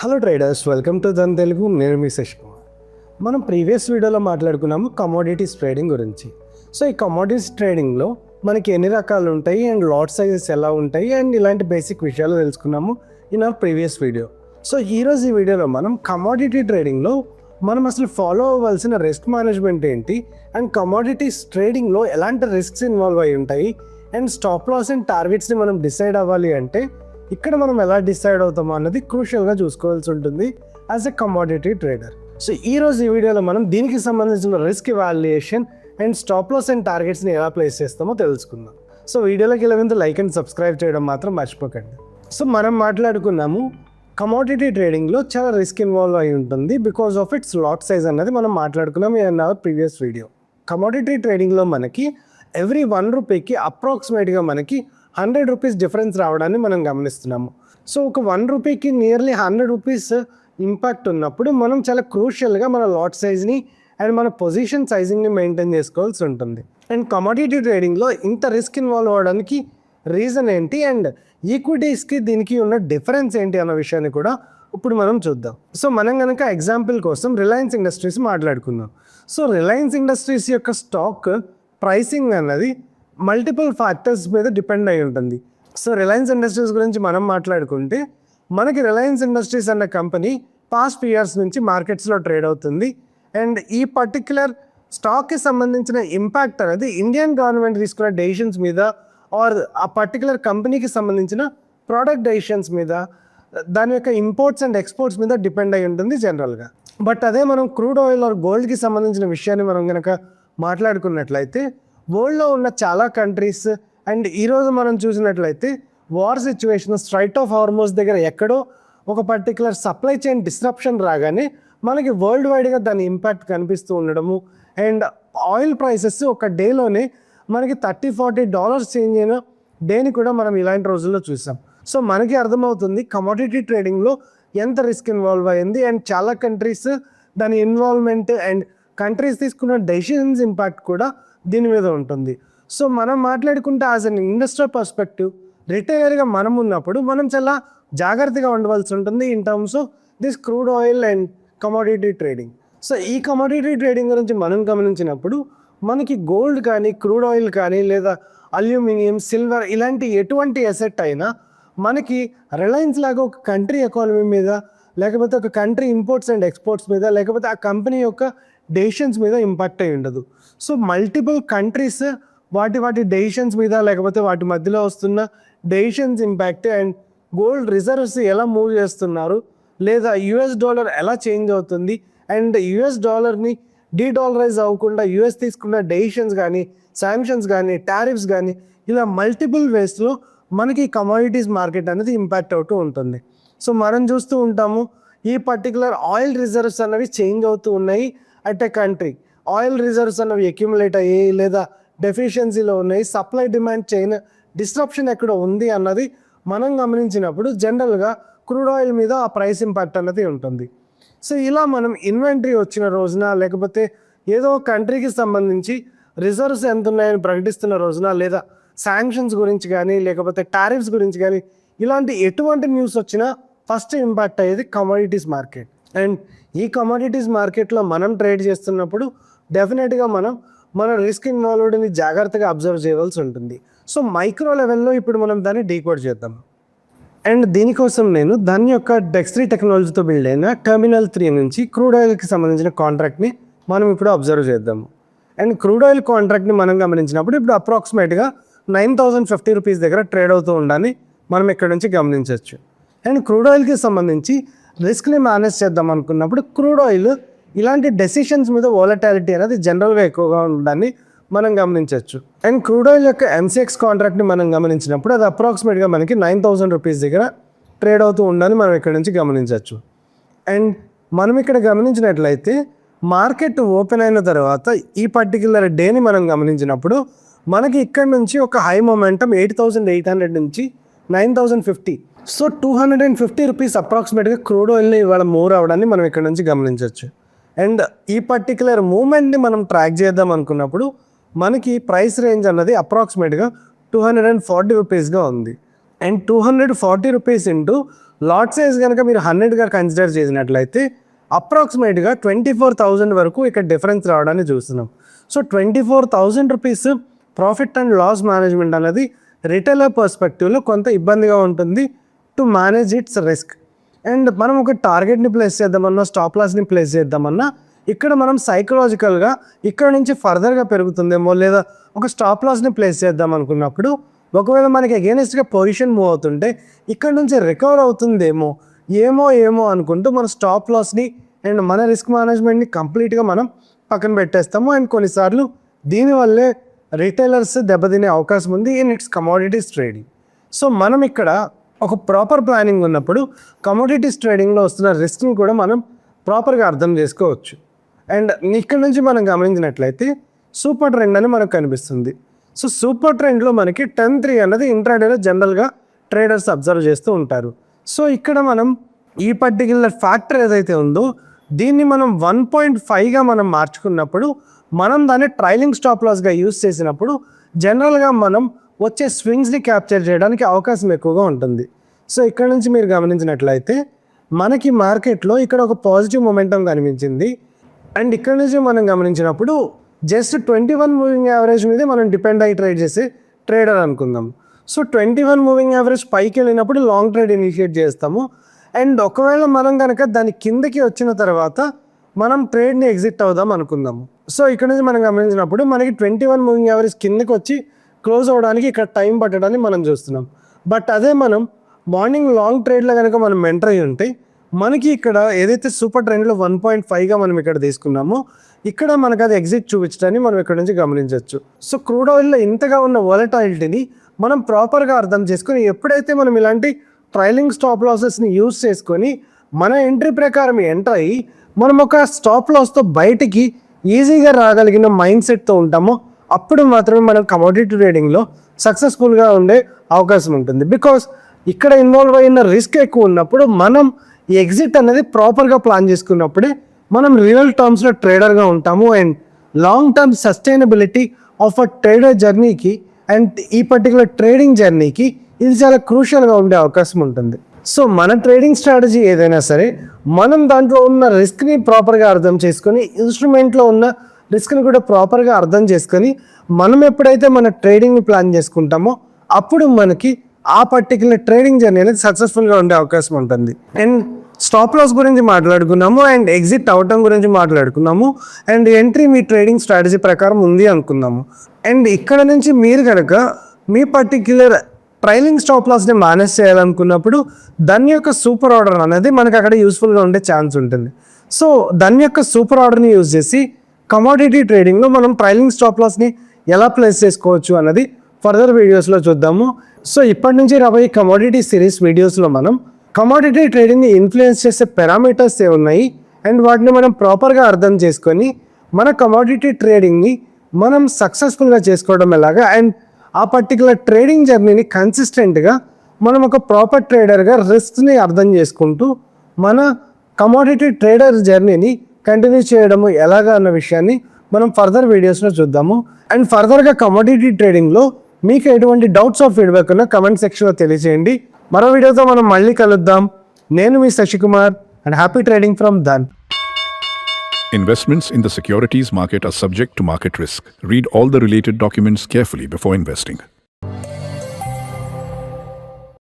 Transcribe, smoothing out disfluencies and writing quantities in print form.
Hello traders, welcome to Dhan Telugu. నేను మీ శశి కుమార్. మనం previous వీడియోలో మాట్లాడుకున్నాము కమోడిటీస్ ట్రేడింగ్ గురించి. సో ఈ కమోడిటీస్ ట్రేడింగ్లో మనకి ఎన్ని రకాలు ఉంటాయి అండ్ లాట్ సైజెస్ ఎలా ఉంటాయి అండ్ ఇలాంటి బేసిక్ విషయాలు తెలుసుకున్నాము in our previous video. So ఈరోజు ఈ వీడియోలో మనం కమోడిటీ ట్రేడింగ్లో మనం అసలు ఫాలో అవ్వాల్సిన రిస్క్ మేనేజ్మెంట్ ఏంటి అండ్ కమోడిటీస్ ట్రేడింగ్లో ఎలాంటి రిస్క్స్ ఇన్వాల్వ్ అయి ఉంటాయి అండ్ స్టాప్ లాస్ అండ్ టార్గెట్స్ని మనం డిసైడ్ అవ్వాలి అంటే ఇక్కడ మనం ఎలా డిసైడ్ అవుతామో అన్నది క్రూషియల్గా చూసుకోవాల్సి ఉంటుంది as a commodity trader. So ఈరోజు ఈ వీడియోలో మనం దీనికి సంబంధించిన risk evaluation and stop loss and టార్గెట్స్ని ఎలా ప్లేస్ చేస్తామో తెలుసుకుందాం. సో వీడియోలోకి వెళ్ళే లైక్ అండ్ సబ్స్క్రైబ్ చేయడం మాత్రం మర్చిపోకండి. సో మనం మాట్లాడుకున్నాము కమోడిటీ ట్రేడింగ్లో చాలా రిస్క్ ఇన్వాల్వ్ అయి ఉంటుంది because of it's lot size అన్నది మనం మాట్లాడుకున్నాం in our previous video. Commodity ట్రేడింగ్లో మనకి ఎవ్రీ 1 రూపీకి అప్రాక్సిమేట్గా మనకి 100 రూపీస్ డిఫరెన్స్ రావడాన్ని మనం గమనిస్తున్నాము. సో ఒక 1 రూపీకి నియర్లీ 100 రూపీస్ ఇంపాక్ట్ ఉన్నప్పుడు మనం చాలా క్రూషియల్గా మన లాట్ సైజ్ని అండ్ మన పొజిషన్ సైజింగ్ని మెయింటైన్ చేసుకోవాల్సి ఉంటుంది. అండ్ కమోడిటీ ట్రేడింగ్లో ఇంత రిస్క్ ఇన్వాల్వ్ అవ్వడానికి రీజన్ ఏంటి అండ్ ఈక్విటీస్కి దీనికి ఉన్న డిఫరెన్స్ ఏంటి అన్న విషయాన్ని కూడా ఇప్పుడు మనం చూద్దాం. సో మనం కనుక ఎగ్జాంపుల్ కోసం రిలయన్స్ ఇండస్ట్రీస్ మాట్లాడుకుందాం. సో రిలయన్స్ ఇండస్ట్రీస్ యొక్క స్టాక్ ప్రైసింగ్ అన్నది మల్టిపుల్ ఫ్యాక్టర్స్ మీద డిపెండ్ అయి ఉంటుంది. సో రిలయన్స్ ఇండస్ట్రీస్ గురించి మనం మాట్లాడుకుంటే మనకి రిలయన్స్ ఇండస్ట్రీస్ అన్న కంపెనీ పాస్ట్ ఫ్యూ ఇయర్స్ నుంచి మార్కెట్స్లో ట్రేడ్ అవుతుంది అండ్ ఈ పర్టిక్యులర్ స్టాక్కి సంబంధించిన ఇంపాక్ట్ అనేది ఇండియన్ గవర్నమెంట్ తీసుకున్న డెసిషన్స్ మీద ఆర్ ఆ పర్టికులర్ కంపెనీకి సంబంధించిన ప్రోడక్ట్ డెసిషన్స్ మీద, దాని యొక్క ఇంపోర్ట్స్ అండ్ ఎక్స్పోర్ట్స్ మీద డిపెండ్ అయి ఉంటుంది జనరల్గా. బట్ అదే మనం క్రూడ్ ఆయిల్ ఆర్ గోల్డ్కి సంబంధించిన విషయాన్ని మనం కనుక మాట్లాడుకున్నట్లయితే వరల్డ్లో ఉన్న చాలా కంట్రీస్ అండ్ ఈరోజు మనం చూసినట్లయితే war situation, straight of Hormuz దగ్గర ఎక్కడో ఒక పర్టికులర్ సప్లై చైన్ డిస్రప్షన్ రాగానే మనకి వరల్డ్ వైడ్గా దాని ఇంపాక్ట్ కనిపిస్తూ ఉండడము అండ్ ఆయిల్ ప్రైసెస్ ఒక డేలోనే మనకి $30-40 చేంజ్ అయిన డేని కూడా మనం ఇలాంటి రోజుల్లో చూసాం. సో మనకి అర్థమవుతుంది కమోడిటీ ట్రేడింగ్లో ఎంత రిస్క్ ఇన్వాల్వ్ అయ్యింది అండ్ చాలా కంట్రీస్ దాని ఇన్వాల్వ్మెంట్ అండ్ కంట్రీస్ తీసుకున్న డెసిషన్స్ ఇంపాక్ట్ కూడా దీని మీద ఉంటుంది. సో మనం మాట్లాడుకుంటే యాజ్ అన్ ఇండస్ట్రియల్ పర్స్పెక్టివ్ రిటైలర్గా మనం ఉన్నప్పుడు మనం చాలా జాగ్రత్తగా ఉండవలసి ఉంటుంది in terms of this crude oil and commodity trading. So ఈ కమోడిటీ ట్రేడింగ్ గురించి మనం గమనించినప్పుడు మనకి గోల్డ్ కానీ క్రూడ్ ఆయిల్ కానీ లేదా అల్యూమినియం, సిల్వర్ ఇలాంటి ఎటువంటి అసెట్ అయినా మనకి రిలయన్స్ లాగా ఒక కంట్రీ ఎకానమీ మీద లేకపోతే ఒక కంట్రీ ఇంపోర్ట్స్ అండ్ ఎక్స్పోర్ట్స్ మీద లేకపోతే ఆ కంపెనీ యొక్క డెసిషన్స్ మీద ఇంపాక్ట్ అయి ఉండదు. సో మల్టిపుల్ కంట్రీస్ వాటి డెసిషన్స్ మీద లేకపోతే వాటి మధ్యలో వస్తున్న decisions impact and gold reserves ఎలా మూవ్ చేస్తున్నారు లేదా US డాలర్ ఎలా చేంజ్ అవుతుంది అండ్ US డాలర్ని డీడాలరైజ్ అవ్వకుండా US తీసుకున్న డెసిషన్స్ కానీ, శాంక్షన్స్ కానీ, టారిఫ్స్ కానీ ఇలా మల్టిపుల్ వేస్లో మనకి కమోడిటీస్ మార్కెట్ అనేది ఇంపాక్ట్ అవుతూ ఉంటుంది. సో మనం చూస్తూ ఉంటాము ఈ పర్టికులర్ ఆయిల్ రిజర్వ్స్ అన్నవి చేంజ్ అవుతూ ఉన్నాయి at a country. Oil reserves అన్నవి అక్యుములేట్ అయ్యాయి లేదా డెఫిషియన్సీలో ఉన్నాయి, సప్లై డిమాండ్ చైన్ డిస్ట్రప్షన్ ఎక్కడ ఉంది అన్నది మనం గమనించినప్పుడు జనరల్గా క్రూడ్ ఆయిల్ మీద ఆ ప్రైస్ ఇంపాక్ట్ అన్నది ఉంటుంది. సో ఇలా మనం ఇన్వెంటరీ వచ్చిన రోజున లేకపోతే ఏదో కంట్రీకి సంబంధించి రిజర్వ్స్ ఎంత ఉన్నాయని ప్రకటిస్తున్న రోజున లేదా శాంక్షన్స్ గురించి కానీ లేకపోతే టారిఫ్స్ గురించి కానీ ఇలాంటి ఎటువంటి న్యూస్ వచ్చినా ఫస్ట్ ఇంపాక్ట్ అయ్యేది కమోడిటీస్ మార్కెట్. అండ్ ఈ కమోడిటీస్ మార్కెట్లో మనం ట్రేడ్ చేస్తున్నప్పుడు డెఫినెట్గా మన రిస్క్ ఇన్వాల్వ్డ్ని జాగ్రత్తగా అబ్జర్వ్ చేయవలసి ఉంటుంది. సో మైక్రో లెవెల్లో ఇప్పుడు మనం దాన్ని డీకోడ్ చేద్దాం. అండ్ దీనికోసం నేను దాని యొక్క డెక్స్ట్రీ టెక్నాలజీతో బిల్డ్ అయిన టెర్మినల్ 3 నుంచి క్రూడ్ ఆయిల్కి సంబంధించిన కాంట్రాక్ట్ని మనం ఇప్పుడు అబ్జర్వ్ చేద్దాము. అండ్ క్రూడ్ ఆయిల్ కాంట్రాక్ట్ని మనం గమనించినప్పుడు ఇప్పుడు అప్రాక్సిమేట్గా 9,050 రూపీస్ దగ్గర ట్రేడ్ అవుతూ ఉండాలని మనం ఇక్కడ నుంచి గమనించవచ్చు. అండ్ క్రూడ్ ఆయిల్కి సంబంధించి రిస్క్ని మేనేజ్ చేద్దాం అనుకున్నప్పుడు క్రూడ్ ఆయిల్ ఇలాంటి డెసిషన్స్ మీద వాలటాలిటీ అనేది జనరల్గా ఎక్కువగా ఉండడాన్ని మనం గమనించవచ్చు. అండ్ క్రూడ్ ఆయిల్ యొక్క MCX కాంట్రాక్ట్ని మనం గమనించినప్పుడు అది అప్రాక్సిమేట్గా మనకి 9,000 రూపీస్ దగ్గర ట్రేడ్ అవుతూ ఉండాలని మనం ఇక్కడ నుంచి గమనించవచ్చు. అండ్ మనం ఇక్కడ గమనించినట్లయితే మార్కెట్ ఓపెన్ అయిన తర్వాత ఈ పర్టిక్యులర్ డేని మనం గమనించినప్పుడు మనకి ఇక్కడ నుంచి ఒక హై మొమెంటమ్ 8,800 నుంచి 9,050, సో 250 రూపీస్ అప్రాక్సిమేట్గా క్రూడ్ ఆయిల్ని ఇవాళ మూవ్ అవ్వడాన్ని మనం ఇక్కడ నుంచి గమనించవచ్చు. అండ్ ఈ పర్టిక్యులర్ మూమెంట్ని మనం ట్రాక్ చేద్దాం అనుకున్నప్పుడు మనకి ప్రైస్ రేంజ్ అన్నది అప్రాక్సిమేట్గా 240 రూపీస్గా ఉంది. And 240 rupees into lot size కనుక మీరు 100గా కన్సిడర్ చేసినట్లయితే అప్రాక్సిమేట్గా 24,000 వరకు ఇక్కడ డిఫరెన్స్ రావడాన్ని చూస్తున్నాం. So 24,000 rupees profit and loss management అనేది రిటైలర్ పర్స్పెక్టివ్లో కొంత ఇబ్బందిగా ఉంటుంది to manage its risk. And మనం ఒక టార్గెట్ని ప్లేస్ చేద్దామన్నా, స్టాప్ లాస్ని ప్లేస్ చేద్దామన్నా ఇక్కడ మనం సైకలాజికల్గా ఇక్కడ నుంచి ఫర్దర్గా పెరుగుతుందేమో, లేదా ఒక స్టాప్ లాస్ని ప్లేస్ చేద్దాం అనుకున్నప్పుడు ఒకవేళ మనకి అగేనెస్ట్గా పొజిషన్ మూవ్ అవుతుంటే ఇక్కడ నుంచి రికవర్ అవుతుందేమో ఏమో అనుకుంటూ మన స్టాప్ లాస్ని అండ్ మన రిస్క్ మేనేజ్మెంట్ని కంప్లీట్గా మనం పక్కన పెట్టేస్తాము. అండ్ కొన్నిసార్లు దీనివల్లే రిటైలర్స్ దెబ్బతినే అవకాశం ఉంది in it's commodities trading. So మనం ఇక్కడ ఒక ప్రాపర్ ప్లానింగ్ ఉన్నప్పుడు కమోడిటీస్ ట్రేడింగ్లో వస్తున్న రిస్క్ని కూడా మనం ప్రాపర్గా అర్థం చేసుకోవచ్చు. అండ్ ఇక్కడ నుంచి మనం గమనించినట్లయితే సూపర్ ట్రెండ్ అని మనకు కనిపిస్తుంది. సో సూపర్ ట్రెండ్లో మనకి 10-3 అన్నది ఇంట్రాడేలో జనరల్గా ట్రేడర్స్ అబ్జర్వ్ చేస్తూ ఉంటారు. సో ఇక్కడ మనం ఈ పర్టిక్యులర్ ఫ్యాక్టర్ ఏదైతే ఉందో దీన్ని మనం 1.5గా మనం మార్చుకున్నప్పుడు మనం దాన్ని ట్రైలింగ్ స్టాప్ లాస్గా యూస్ చేసినప్పుడు జనరల్గా మనం వచ్చే స్వింగ్స్ని క్యాప్చర్ చేయడానికి అవకాశం ఎక్కువగా ఉంటుంది. సో ఇక్కడ నుంచి మీరు గమనించినట్లయితే మనకి మార్కెట్లో ఇక్కడ ఒక పాజిటివ్ మొమెంటం కనిపించింది. అండ్ ఇక్కడ నుంచి మనం గమనించినప్పుడు జస్ట్ 21 మూవింగ్ యావరేజ్ మీదే మనం డిపెండ్ అయ్యి ట్రేడ్ చేసే ట్రేడర్ అనుకుందాం. సో 21 మూవింగ్ యావరేజ్ పైకి వెళ్ళినప్పుడు లాంగ్ ట్రేడ్ ఇనిషియేట్ చేస్తాము. అండ్ ఒకవేళ మనం కనుక దాని కిందకి వచ్చిన తర్వాత మనం ట్రేడ్ని ఎగ్జిట్ అవుదాం అనుకుందాము. సో ఇక్కడ నుంచి మనం గమనించినప్పుడు మనకి 21 మూవింగ్ యావరేజ్ కిందకి వచ్చి క్లోజ్ అవ్వడానికి ఇక్కడ టైం పట్టడాన్ని మనం చూస్తున్నాం. బట్ అదే మనం మార్నింగ్ లాంగ్ ట్రేడ్లో కనుక మనం ఎంటర్ అయ్యి ఉంటే మనకి ఇక్కడ ఏదైతే సూపర్ ట్రెండ్లో 1.5గా మనం ఇక్కడ తీసుకున్నామో ఇక్కడ మనకు అది ఎగ్జిట్ చూపించడాన్ని మనం ఇక్కడ నుంచి గమనించవచ్చు. సో క్రూడ్ ఆయిల్లో ఇంతగా ఉన్న వాలటాలిటీని మనం ప్రాపర్గా అర్థం చేసుకొని ఎప్పుడైతే మనం ఇలాంటి ట్రైలింగ్ స్టాప్ లాసెస్ని యూజ్ చేసుకొని మన ఎంట్రీ ప్రకారం ఎంటర్ అయ్యి మనం ఒక స్టాప్ లాస్తో బయటికి ఈజీగా రాగలిగిన మైండ్ సెట్తో ఉంటామో అప్పుడు మాత్రమే మనం కమోడిటీ ట్రేడింగ్లో సక్సెస్ఫుల్గా ఉండే అవకాశం ఉంటుంది. బికాస్ ఇక్కడ ఇన్వాల్వ్ అయిన రిస్క్ ఎక్కువ ఉన్నప్పుడు మనం ఈ ఎగ్జిట్ అనేది ప్రాపర్గా ప్లాన్ చేసుకున్నప్పుడే మనం రియల్ టర్మ్స్లో ట్రేడర్గా ఉంటాము. And long term sustainability of a trader జర్నీకి అండ్ ఈ పర్టికులర్ ట్రేడింగ్ జర్నీకి ఇది చాలా క్రూషియల్గా ఉండే అవకాశం ఉంటుంది. సో మన ట్రేడింగ్ స్ట్రాటజీ ఏదైనా సరే మనం దాంట్లో ఉన్న రిస్క్ని ప్రాపర్గా అర్థం చేసుకొని ఇన్స్ట్రుమెంట్లో ఉన్న రిస్క్ని కూడా ప్రాపర్గా అర్థం చేసుకొని మనం ఎప్పుడైతే మన ట్రేడింగ్ని ప్లాన్ చేసుకుంటామో అప్పుడు మనకి ఆ పర్టికులర్ ట్రేడింగ్ జర్నీ అనేది సక్సెస్ఫుల్గా ఉండే అవకాశం ఉంటుంది. అండ్ స్టాప్ లాస్ గురించి మాట్లాడుకున్నాము, అండ్ ఎగ్జిట్ అవటం గురించి మాట్లాడుకున్నాము, and entry me trading strategy ప్రకారం ఉంది అనుకున్నాము. అండ్ ఇక్కడ నుంచి మీరు కనుక మీ పర్టిక్యులర్ ట్రైలింగ్ స్టాప్ లాస్ని మేనేజ్ చేయాలనుకున్నప్పుడు దాని యొక్క సూపర్ ఆర్డర్ అనేది మనకు అక్కడ యూస్ఫుల్గా ఉండే ఛాన్స్ ఉంటుంది. సో దాని యొక్క సూపర్ ఆర్డర్ని యూజ్ చేసి కమోడిటీ ట్రేడింగ్లో మనం ట్రైలింగ్ స్టాప్ లాస్ని ఎలా ప్లేస్ చేసుకోవచ్చు అన్నది ఫర్దర్ వీడియోస్లో చూద్దాము. సో ఇప్పటి నుంచి రాబోయే కమోడిటీ సిరీస్ వీడియోస్లో మనం కమోడిటీ ట్రేడింగ్ని ఇన్ఫ్లుయెన్స్ చేసే పారామీటర్స్ ఏ ఉన్నాయి అండ్ వాటిని మనం ప్రాపర్గా అర్థం చేసుకొని మన కమోడిటీ ట్రేడింగ్ని మనం సక్సెస్ఫుల్గా చేసుకోవడం ఎలాగా అండ్ ఆ పర్టికులర్ ట్రేడింగ్ జర్నీని కన్సిస్టెంట్గా మనం ఒక ప్రాపర్ ట్రేడర్గా రిస్క్ని అర్థం చేసుకుంటూ మన కమోడిటీ ట్రేడర్ జర్నీని కంటిన్యూ చేయడము ఎలాగా అన్న విషయాన్ని మనం ఫర్దర్ వీడియోస్లో చూద్దాము. అండ్ ఫర్దర్గా కమోడిటీ ట్రేడింగ్లో మీకు ఎటువంటి డౌట్స్ ఆఫ్ ఫీడ్బ్యాక్ ఉన్నా కమెంట్ సెక్షన్లో తెలియజేయండి. మరో వీడియోతో మనం మళ్ళీ కలుద్దాం. నేను మీ Shashikumar and happy trading from Dhan. Investments in the securities market are subject to market risk. Read all the related documents carefully before investing.